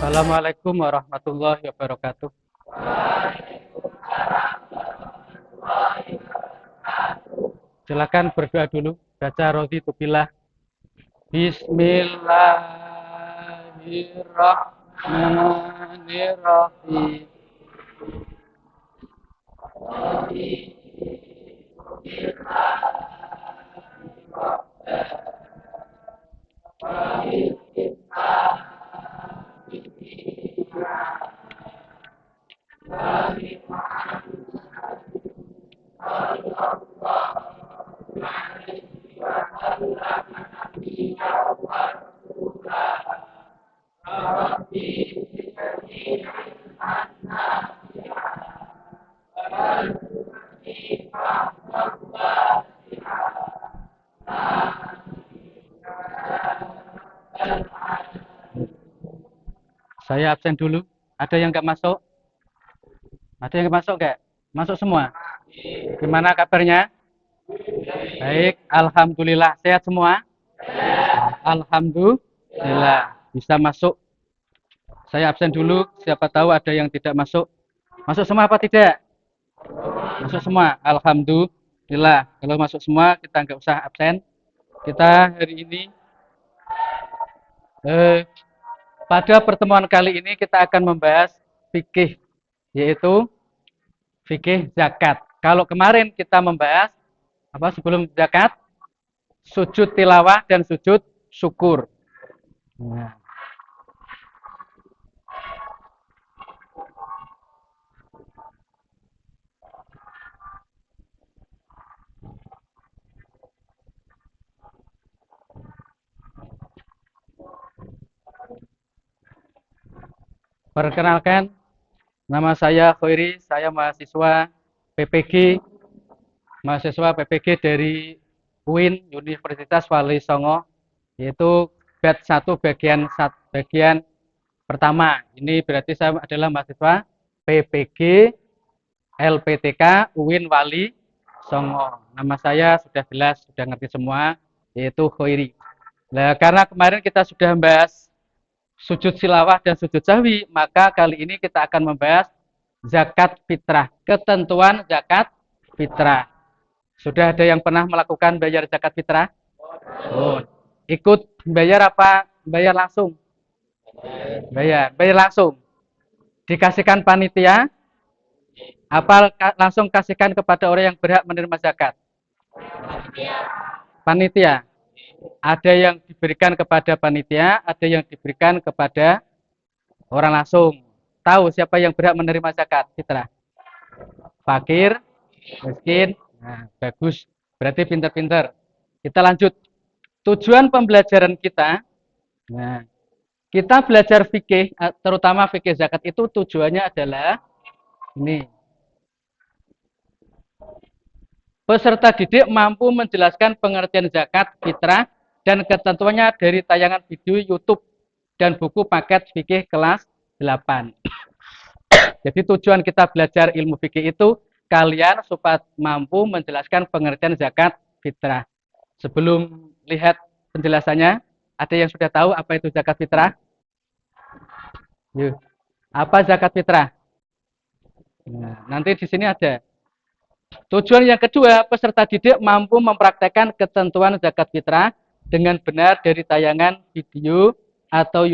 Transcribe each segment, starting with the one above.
Assalamualaikum warahmatullahi wabarakatuh. Silakan berdoa dulu. Baca raditu billah. Bismillahirrahmanirrahim. Saya absen dulu. Ada yang nggak masuk? Ada yang nggak masuk nggak? Masuk semua? Gimana kabarnya? Baik, alhamdulillah. Sehat semua? Alhamdulillah. Bisa masuk. Saya absen dulu. Siapa tahu ada yang tidak masuk. Masuk semua apa tidak? Masuk semua. Alhamdulillah. Kalau masuk semua, kita nggak usah absen. Kita hari ini pada pertemuan kali ini kita akan membahas fikih, yaitu fikih zakat. Kalau kemarin kita membahas apa sebelum zakat? Sujud tilawah dan sujud syukur. Nah. Perkenalkan, nama saya Khairi, saya mahasiswa PPG dari UIN Universitas Wali Songo, yaitu batch 1 bagian pertama. Ini berarti saya adalah mahasiswa PPG LPTK UIN Wali Songo. Nama saya sudah jelas, sudah ngerti semua, yaitu Khairi. Nah, karena kemarin kita sudah membahas sujud silawah dan sujud sahwi, maka kali ini kita akan membahas zakat fitrah, ketentuan zakat fitrah. Sudah ada yang pernah melakukan bayar zakat fitrah? Oh, ikut bayar apa bayar langsung? Bayar langsung. Dikasihkan panitia? Apa langsung kasihkan kepada orang yang berhak menerima zakat? Panitia. Ada yang diberikan kepada panitia, ada yang diberikan kepada orang langsung. Tahu siapa yang berhak menerima zakat fitrah? Fakir, miskin. Nah, bagus. Berarti pintar-pintar. Kita lanjut. Tujuan pembelajaran kita, nah, kita belajar fikih, terutama fikih zakat itu tujuannya adalah ini. Peserta didik mampu menjelaskan pengertian zakat fitrah dan ketentuannya dari tayangan video YouTube dan buku paket fikih kelas 8. Jadi tujuan kita belajar ilmu fikih itu kalian supaya mampu menjelaskan pengertian zakat fitrah. Sebelum lihat penjelasannya, ada yang sudah tahu apa itu zakat fitrah? Yuk. Apa zakat fitrah? Nah, nanti di sini ada. Tujuan yang kedua, peserta didik mampu mempraktekkan ketentuan zakat fitrah dengan benar dari tayangan video atau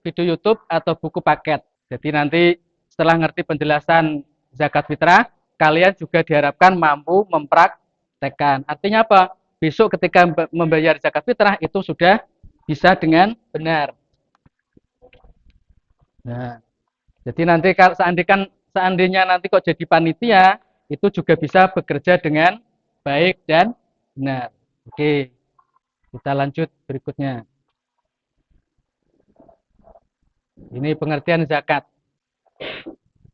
video YouTube atau buku paket. Jadi nanti setelah ngerti penjelasan zakat fitrah, kalian juga diharapkan mampu mempraktekkan. Artinya apa? besok ketika membayar zakat fitrah itu sudah bisa dengan benar. Nah, jadi nanti kalau seandainya nanti kok jadi panitia, itu juga bisa bekerja dengan baik dan benar. Oke, kita lanjut berikutnya. Ini pengertian zakat.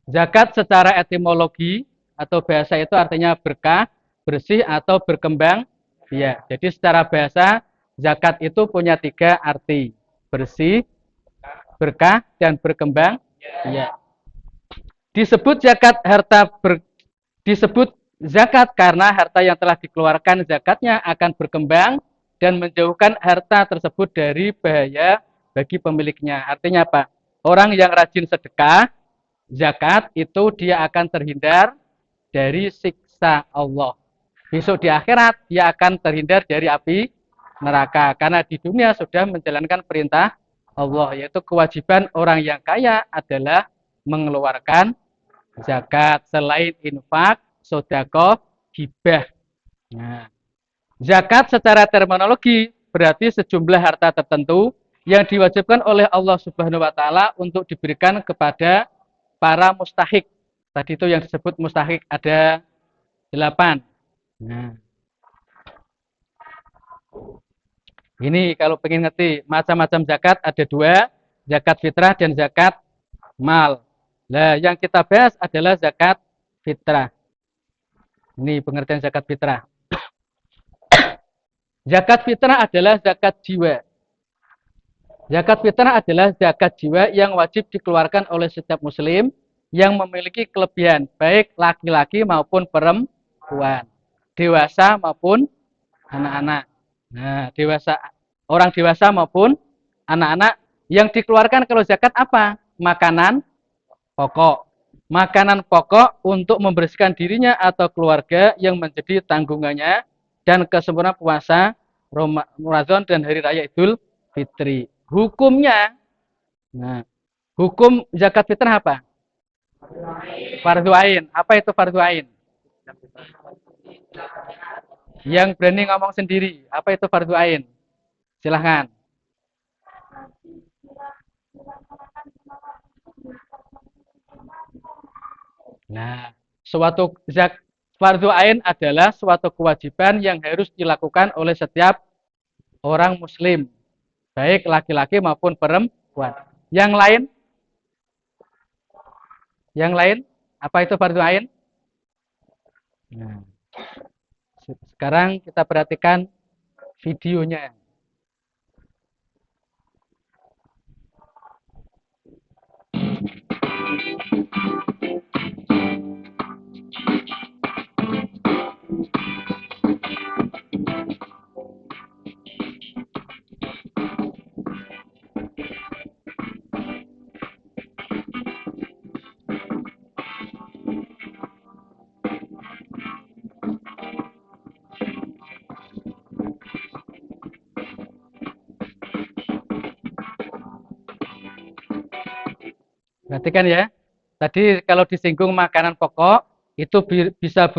Zakat secara etimologi atau bahasa itu artinya berkah, bersih atau berkembang. Ya, jadi secara bahasa zakat itu punya 3 arti. Bersih, berkah, dan berkembang. Ya. Disebut zakat disebut zakat karena harta yang telah dikeluarkan zakatnya akan berkembang dan menjauhkan harta tersebut dari bahaya bagi pemiliknya. Artinya apa? Orang yang rajin sedekah, zakat itu dia akan terhindar dari siksa Allah. Besok di akhirat dia akan terhindar dari api neraka karena di dunia sudah menjalankan perintah Allah, yaitu kewajiban orang yang kaya adalah mengeluarkan zakat selain infak, sedekah, hibah. Nah, zakat secara terminologi berarti sejumlah harta tertentu yang diwajibkan oleh Allah Subhanahu wa taala untuk diberikan kepada para mustahik. Tadi itu yang disebut mustahik ada 8. Nah, ini kalau pengen ngerti macam-macam zakat ada 2, zakat fitrah dan zakat mal. Nah, yang kita bahas adalah zakat fitrah. Ini pengertian zakat fitrah. Zakat fitrah adalah zakat jiwa. Zakat fitrah adalah zakat jiwa yang wajib dikeluarkan oleh setiap muslim yang memiliki kelebihan, baik laki-laki maupun perempuan, dewasa maupun anak-anak. Nah, orang dewasa maupun anak-anak yang dikeluarkan kalau zakat apa? Makanan pokok. Makanan pokok untuk membersihkan dirinya atau keluarga yang menjadi tanggungannya dan kesempurnaan puasa Ramadan dan hari raya Idul Fitri. Hukumnya, nah, hukum zakat fitrah apa? Fardhu ain. Apa itu fardhu ain? Yang berani ngomong sendiri. Apa itu fardhu ain? Silahkan. Nah, fardhu ain adalah suatu kewajiban yang harus dilakukan oleh setiap orang muslim, baik laki-laki maupun perempuan. Yang lain? Yang lain? Apa itu fardhu ain? Nah, sekarang kita perhatikan videonya. Perhatikan ya. Tadi kalau disinggung makanan pokok itu bisa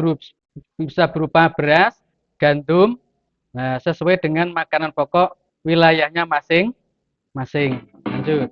berupa beras, gandum, nah, sesuai dengan makanan pokok wilayahnya masing-masing. Lanjut.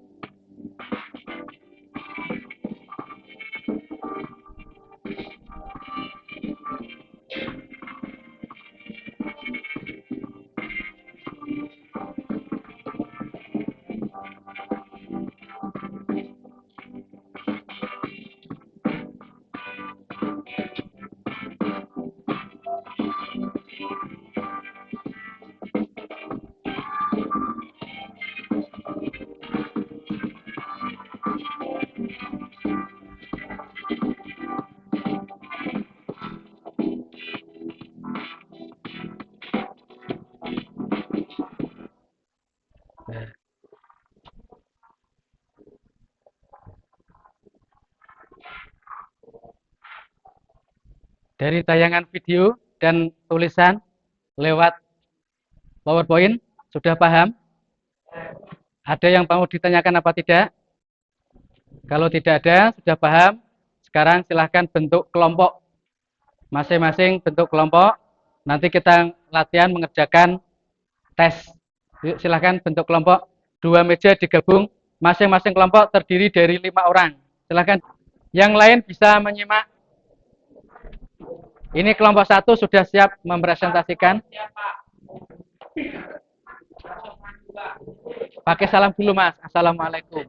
Dari tayangan video dan tulisan lewat PowerPoint sudah paham? Ada yang mau ditanyakan apa tidak? Kalau tidak ada, sudah paham. Sekarang silahkan bentuk kelompok. Masing-masing bentuk kelompok. Nanti kita latihan mengerjakan tes. Yuk silahkan bentuk kelompok. 2 meja digabung. Masing-masing kelompok terdiri dari 5 orang. Silahkan. Yang lain bisa menyimak. Ini kelompok 1 sudah siap mempresentasikan. Pakai salam dulu Mas. Assalamualaikum.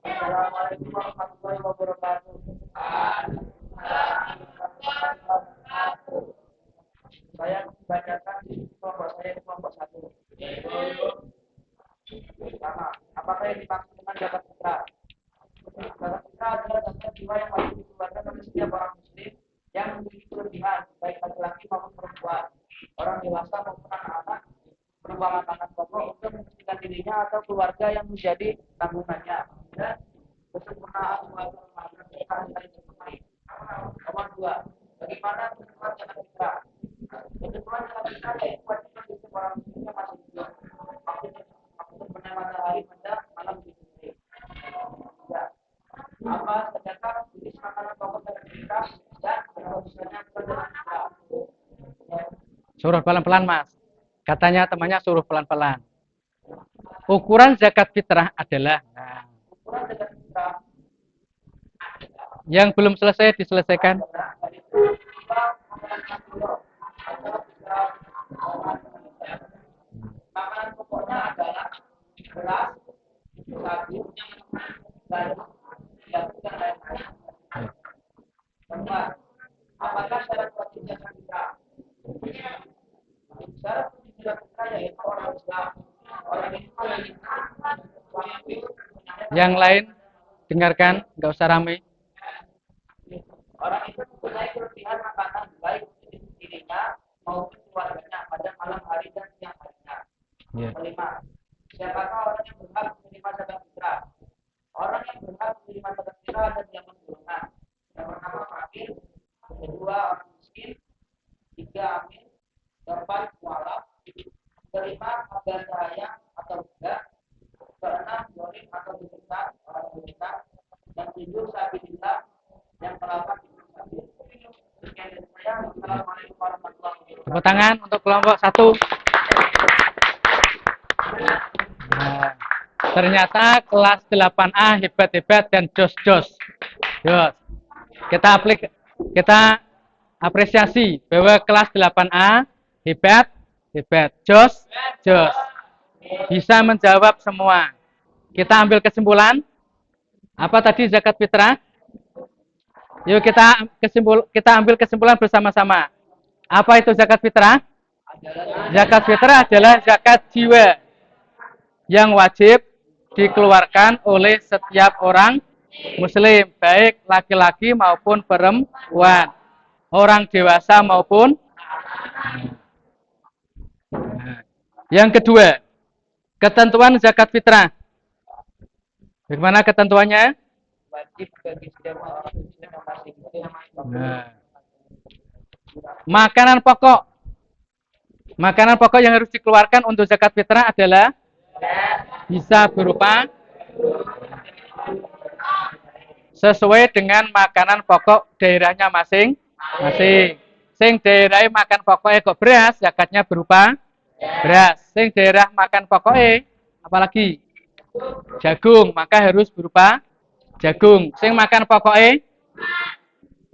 Assalamualaikum warahmatullahi wabarakatuh. Saya membacakan kelompok saya di kelompok 1. Pertama, apakah yang dimaksud dengan zakat fitrah? Zakat fitrah adalah zakat jiwa yang wajib dikeluarkan oleh setiap orang muslim yang memiliki kelebihan, baik laki-laki maupun perempuan, orang dewasa maupun anak-anak, berupa makanan pokok untuk membersihkan dirinya atau keluarga yang menjadi tanggungannya. Dan kesempurnaan keluarga remaja serta hari seperti. Nomor 2, bagaimana ketentuan zakat fitrah? Ketentuan zakat fitrah yaitu wajib bagi seorang muslim yang masih hidup. Waktu terbenam matahari pada malam Fitri. Ya. Apa sedangkan jenis makanan pokok zakat fitrah dan berapa besarnya zakat fitrah? Suruh pelan-pelan Mas. Katanya temannya suruh pelan-pelan. Ukuran zakat fitrah adalah Ukuran zakat fitrah yang belum selesai diselesaikan. makanan pokoknya adalah beras, sagu, garam, jagung dan lain-lain. Keempat, apakah syarat wajib zakat fitrah? Syarat wajib zakat fitrah yaitu orang Islam, orang Islam Yang lain dengarkan, nggak usah ramai. orang itu mempunyai kelebihan makanan baik untuk dirinya maupun keluarganya pada malam hari dan siang harinya. Kelima, siapakah orang yang berhak menerima zakat fitrah? Orang yang berhak menerima zakat fitrah ada 8 golongan. Yang pertama fakir, kedua orang miskin, 3 amin, 4 mualaf, 5 agar sayang atau tidak, 6 dolim atau besar orang berita, yang 7 sabilillah, yang 8 sabil. Sekian dari saya. Assalamualaikum warahmatullahi wabarakatuh. Tepuk tangan untuk kelompok 1. Nah, ternyata kelas 8A hebat-hebat dan jos-jos. Jos. Kita apresiasi bahwa kelas 8A hebat, jos, bisa menjawab semua. Kita ambil kesimpulan. Apa tadi zakat fitrah? Yuk kita ambil kesimpulan bersama-sama. Apa itu zakat fitrah? Zakat fitrah adalah zakat jiwa yang wajib dikeluarkan oleh setiap orang muslim, baik laki-laki maupun perempuan, orang dewasa maupun. Yang kedua, ketentuan zakat fitrah. Bagaimana ketentuannya? Wajib bagi setiap orang muslim yang masih hidup. Makanan pokok yang harus dikeluarkan untuk zakat fitrah adalah bisa berupa sesuai dengan makanan pokok daerahnya masing-masing. Sing daerah makan pokoknya kok beras, zakatnya berupa beras. Sing daerah makan pokoknya apalagi jagung, maka harus berupa jagung. Sing makan pokoknya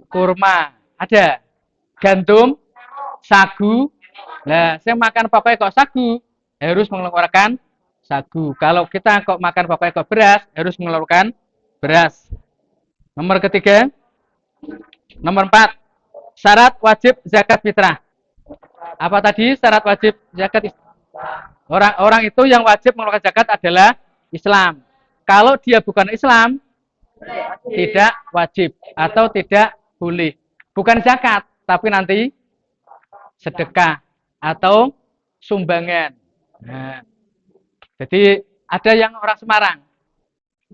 kurma, ada gandum, sagu. Nah, sing makan pokoknya kok sagu, harus mengeluarkan sagu. Kalau kita kok makan pokoknya kok beras, harus mengeluarkan beras. Nomor ketiga, nomor 4, syarat wajib zakat fitrah. Apa tadi syarat wajib zakat? Orang itu yang wajib mengeluarkan zakat adalah Islam. Kalau dia bukan Islam, tidak wajib atau tidak boleh. Bukan zakat, tapi nanti sedekah atau sumbangan. Nah, jadi ada yang orang Semarang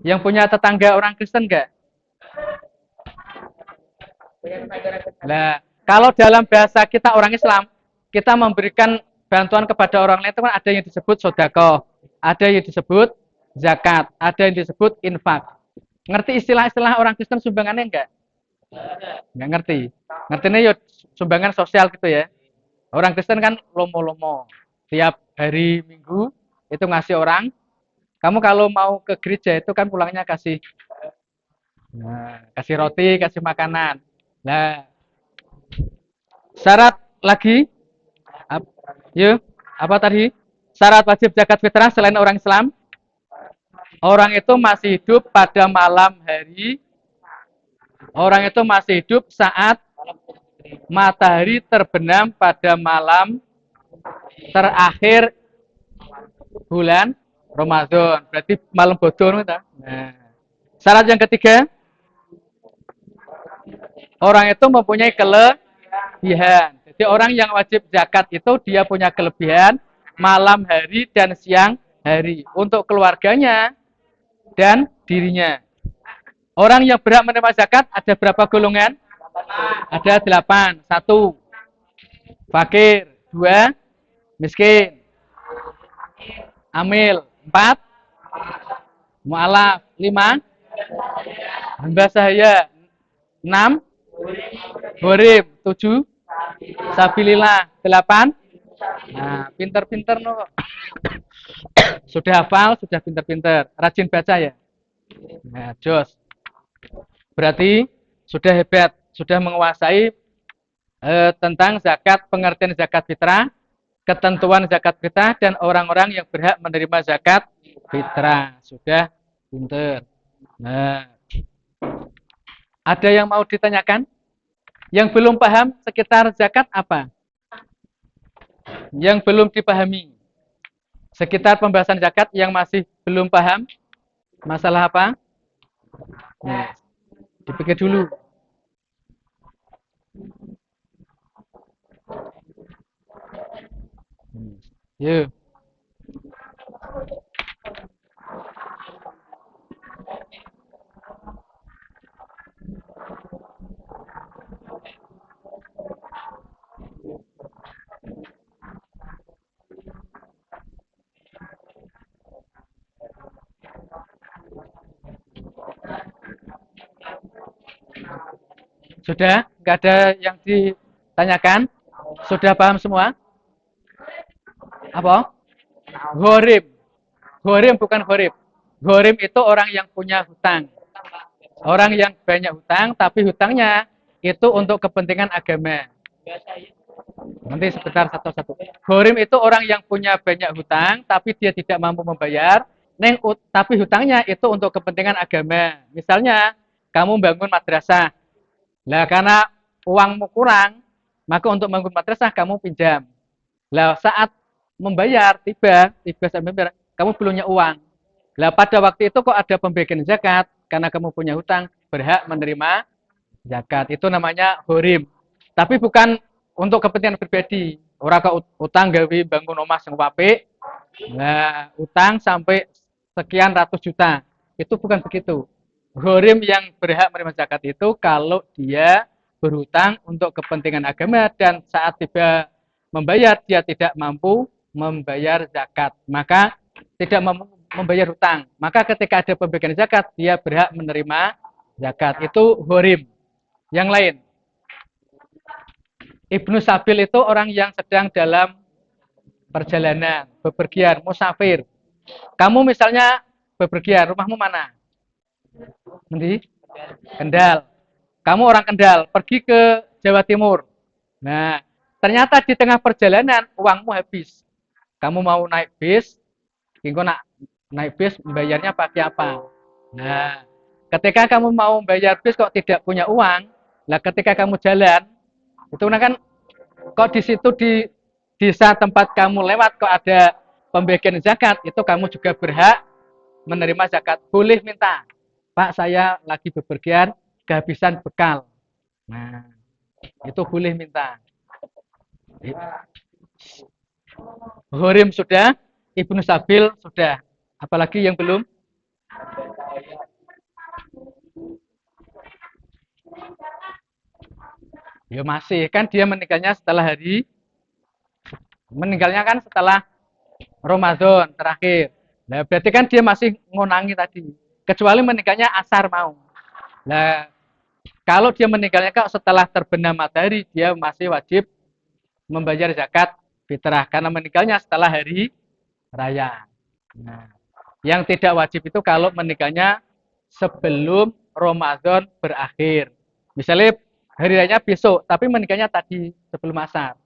yang punya tetangga orang Kristen enggak? Nah, kalau dalam bahasa kita orang Islam, kita memberikan bantuan kepada orang lain itu kan ada yang disebut sodako, ada yang disebut zakat, ada yang disebut infak. Ngerti istilah-istilah orang Kristen sumbangannya enggak? Enggak ngerti. Ngertinya ya sumbangan sosial gitu ya. Orang Kristen kan lomo-lomo. Tiap hari Minggu itu ngasih orang. Kamu kalau mau ke gereja itu kan pulangnya kasih kasih roti, kasih makanan. Nah, syarat lagi, yuk, apa tadi? Syarat wajib zakat fitrah selain orang Islam, orang itu masih hidup pada malam hari, orang itu masih hidup saat matahari terbenam pada malam terakhir bulan Ramadan. Berarti malam bodoh. Nah, syarat yang ketiga, orang itu mempunyai kelebihan. Jadi orang yang wajib zakat itu dia punya kelebihan malam hari dan siang hari untuk keluarganya dan dirinya. Orang yang berhak menerima zakat ada berapa golongan? Ada 8. 1. Fakir. 2. Miskin. Amil. 4. Mu'alaf. 5. Hamba sahaya. 6. Gharib. 7. Sabilillah. 8. Nah, pinter-pinter no. Sudah hafal, sudah pinter-pinter. Rajin baca ya. Nah, jos. Berarti sudah hebat, sudah menguasai tentang zakat, pengertian zakat fitrah, ketentuan zakat fitrah, dan orang-orang yang berhak menerima zakat fitrah. Sudah pinter. Nah, ada yang mau ditanyakan? Yang belum paham sekitar zakat apa? Yang belum dipahami sekitar pembahasan zakat yang masih belum paham? Masalah apa? Nah, dipikir dulu. Yuk. Sudah? Nggak ada yang ditanyakan? Sudah paham semua? Apa? Gharib. Gharib bukan gharib. Gharib itu orang yang punya hutang. Orang yang banyak hutang, tapi hutangnya itu untuk kepentingan agama. Nanti sebentar satu-satu. Gharib itu orang yang punya banyak hutang, tapi dia tidak mampu membayar. Tapi hutangnya itu untuk kepentingan agama. Misalnya, kamu bangun madrasah. Lah karena uangmu kurang, maka untuk bangun madrasah kamu pinjam. Lah saat membayar tiba sampai membayar, kamu belum punya uang. Lah pada waktu itu kok ada pembagian zakat karena kamu punya hutang, berhak menerima zakat. Itu namanya gharib. Tapi bukan untuk kepentingan pribadi. Orang kok utang gawe bangun omah sing apik. Nah, utang sampai sekian ratus juta. Itu bukan begitu. Gharim yang berhak menerima zakat itu kalau dia berhutang untuk kepentingan agama dan saat tiba membayar dia tidak mampu membayar zakat, maka tidak mampu membayar hutang. Maka ketika ada pembagian zakat dia berhak menerima zakat. Itu gharim. Yang lain, Ibnu Sabil itu orang yang sedang dalam perjalanan, bepergian, musafir. Kamu misalnya bepergian, rumahmu mana? Nanti Kendal. Kamu orang Kendal, pergi ke Jawa Timur. Nah, ternyata di tengah perjalanan uangmu habis. Kamu mau naik bis, nak naik bis bayarnya pakai apa? Nah, ketika kamu mau bayar bis kok tidak punya uang, lah ketika kamu jalan, itu kan kok di situ di desa tempat kamu lewat kok ada pembagian zakat, itu kamu juga berhak menerima zakat. Boleh minta, Pak saya lagi bepergian, kehabisan bekal. Nah, itu boleh minta. Gharim sudah, Ibnu Sabil sudah. Apalagi yang belum? Ya masih, kan dia meninggalnya setelah Ramadan terakhir. Nah, berarti kan dia masih ngonangi tadi. Kecuali meninggalnya asar mau. Nah, kalau dia meninggalnya setelah terbenam matahari, dia masih wajib membayar zakat fitrah karena meninggalnya setelah hari raya. Nah, yang tidak wajib itu kalau meninggalnya sebelum Ramadan berakhir. Misalnya hari raya besok, tapi meninggalnya tadi sebelum asar.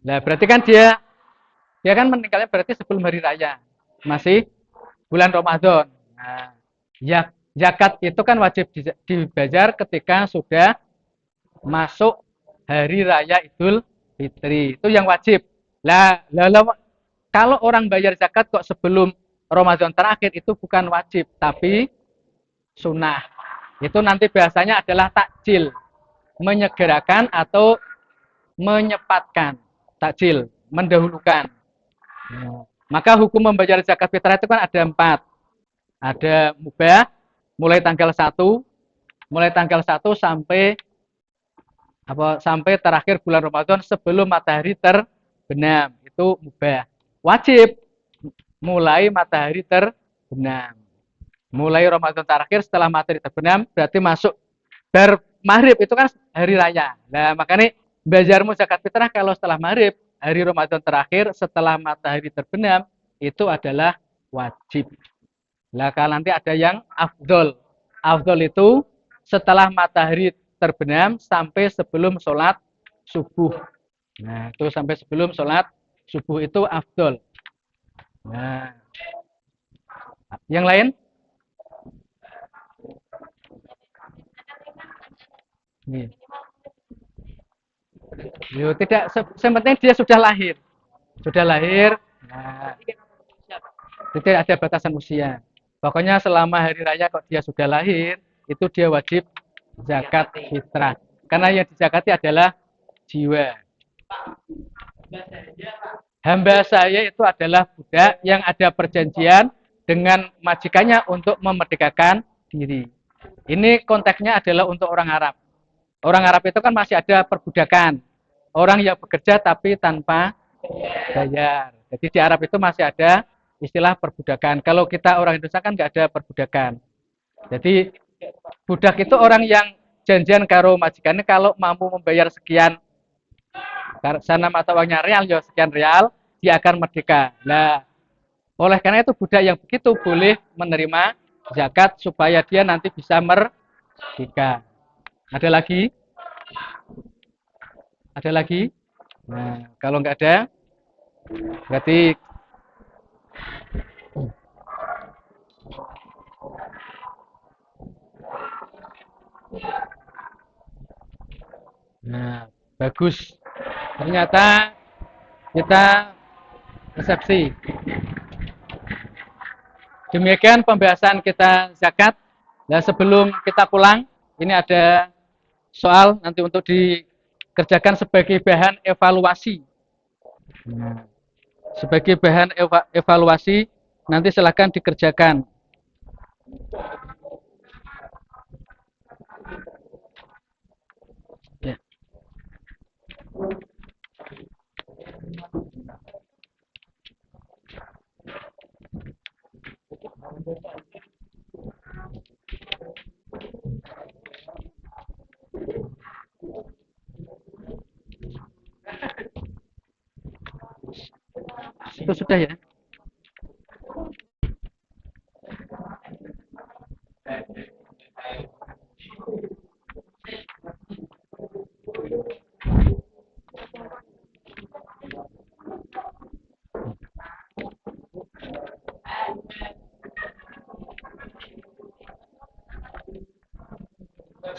Nah, berarti kan dia kan meninggalnya berarti sebelum hari raya. Masih bulan Ramadan. Nah, ya zakat itu kan wajib dibayar ketika sudah masuk hari raya Idul Fitri. Itu yang wajib. Lah, kalau orang bayar zakat kok sebelum Ramadan terakhir itu bukan wajib, tapi sunnah. Itu nanti biasanya adalah takjil, menyegerakan atau menyepatkan. Takjil, mendahulukan. Maka hukum membayar zakat fitrah itu kan ada 4. Ada mubah, mulai tanggal 1 sampai terakhir bulan Ramadan sebelum matahari terbenam. Itu mubah. Wajib mulai matahari terbenam. Mulai Ramadan terakhir setelah matahari terbenam berarti masuk maghrib itu kan hari raya. Nah, makanya bajarmu zakat fitrah kalau setelah maghrib, hari Ramadan terakhir setelah matahari terbenam itu adalah wajib. Nah, kalau nanti ada yang afdol. Afdol itu setelah matahari terbenam sampai sebelum sholat subuh. Nah, itu sampai sebelum sholat subuh itu afdol. Nah, yang lain? Nih. Yo, tidak, sepenting dia sudah lahir. Sudah lahir, nah, tidak ada batasan usia. Pokoknya selama hari raya kok dia sudah lahir, itu dia wajib zakat fitrah. Karena yang dizakati adalah jiwa. Hamba saya itu adalah budak yang ada perjanjian dengan majikannya untuk memerdekakan diri. Ini konteksnya adalah untuk orang Arab. Orang Arab itu kan masih ada perbudakan. Orang yang bekerja tapi tanpa bayar. Jadi di Arab itu masih ada istilah perbudakan. Kalau kita orang Indonesia kan nggak ada perbudakan. Jadi budak itu orang yang janjian karo majikannya kalau mampu membayar sekian sana mata uangnya real, ya sekian real, dia akan merdeka. Nah, oleh karena itu budak yang begitu boleh menerima zakat supaya dia nanti bisa merdeka. Ada lagi? Ada lagi? Nah, kalau nggak ada, berarti nah, bagus. Ternyata kita resepsi. Demikian pembahasan kita zakat. Nah, sebelum kita pulang, ini ada soal nanti untuk dikerjakan sebagai bahan evaluasi. Nah, sebagai bahan evaluasi, nanti silakan dikerjakan. Ya. Itu sudah ya.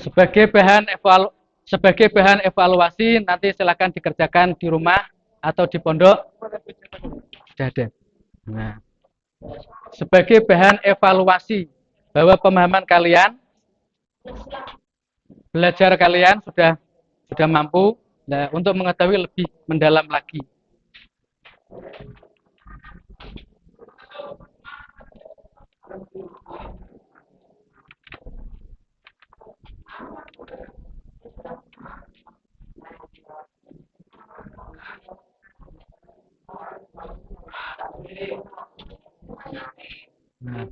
Sebagai bahan evaluasi nanti silakan dikerjakan di rumah atau di pondok. Sudah ada. Nah, sebagai bahan evaluasi bahwa pemahaman kalian, belajar kalian sudah mampu untuk mengetahui lebih mendalam lagi. Nah,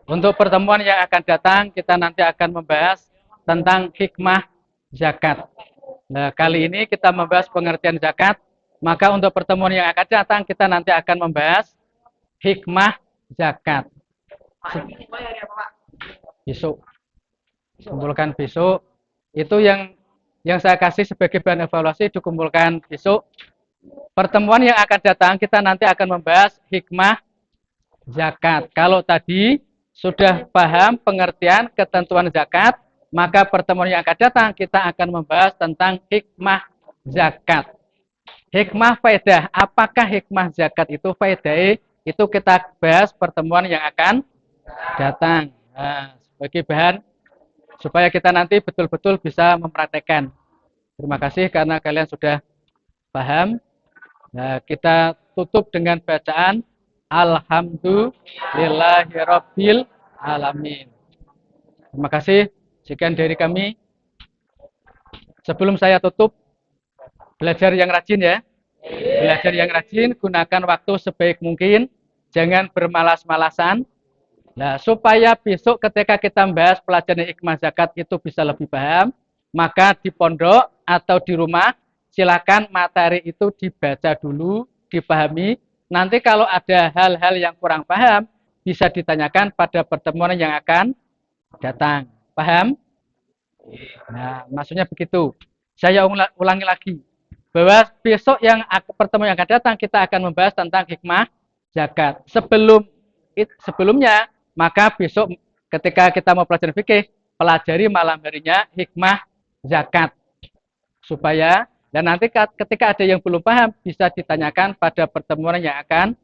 untuk pertemuan yang akan datang, kita nanti akan membahas tentang hikmah zakat. Nah, kali ini kita membahas pengertian zakat, Maka untuk pertemuan yang akan datang kita nanti akan membahas hikmah zakat. Pak, ini mulai hari apa, Pak? Besok, kumpulkan besok. Itu yang saya kasih sebagai bahan evaluasi dikumpulkan besok. Pertemuan yang akan datang kita nanti akan membahas hikmah zakat. Kalau tadi sudah paham pengertian ketentuan zakat, maka pertemuan yang akan datang kita akan membahas tentang hikmah zakat. Hikmah faedah, apakah hikmah zakat itu faedah? Itu kita bahas pertemuan yang akan datang. Nah, sebagai bahan supaya kita nanti betul-betul bisa mempraktekkan. Terima kasih karena kalian sudah paham. Nah, kita tutup dengan bacaan Alhamdulillahirabbil alamin. Terima kasih. Sekian dari kami. Sebelum saya tutup, belajar yang rajin ya. Belajar yang rajin, gunakan waktu sebaik mungkin. Jangan bermalas-malasan. Nah, supaya besok ketika kita membahas pelajaran hikmah zakat itu bisa lebih paham, maka di pondok atau di rumah silakan materi itu dibaca dulu, dipahami. Nanti kalau ada hal-hal yang kurang paham, bisa ditanyakan pada pertemuan yang akan datang. Paham? Nah, maksudnya begitu. Saya ulangi lagi. Bahwa besok pertemuan yang akan datang, kita akan membahas tentang hikmah zakat. Sebelumnya, maka besok ketika kita mau pelajaran fikih, pelajari malam harinya hikmah zakat. Dan nanti ketika ada yang belum paham, bisa ditanyakan pada pertemuan yang akan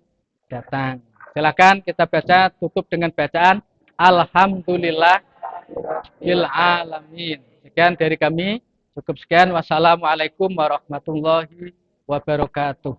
datang. Silakan kita baca, tutup dengan bacaan Alhamdulillah bil alamin. Sekian dari kami. Cukup sekian. Wassalamualaikum warahmatullahi wabarakatuh.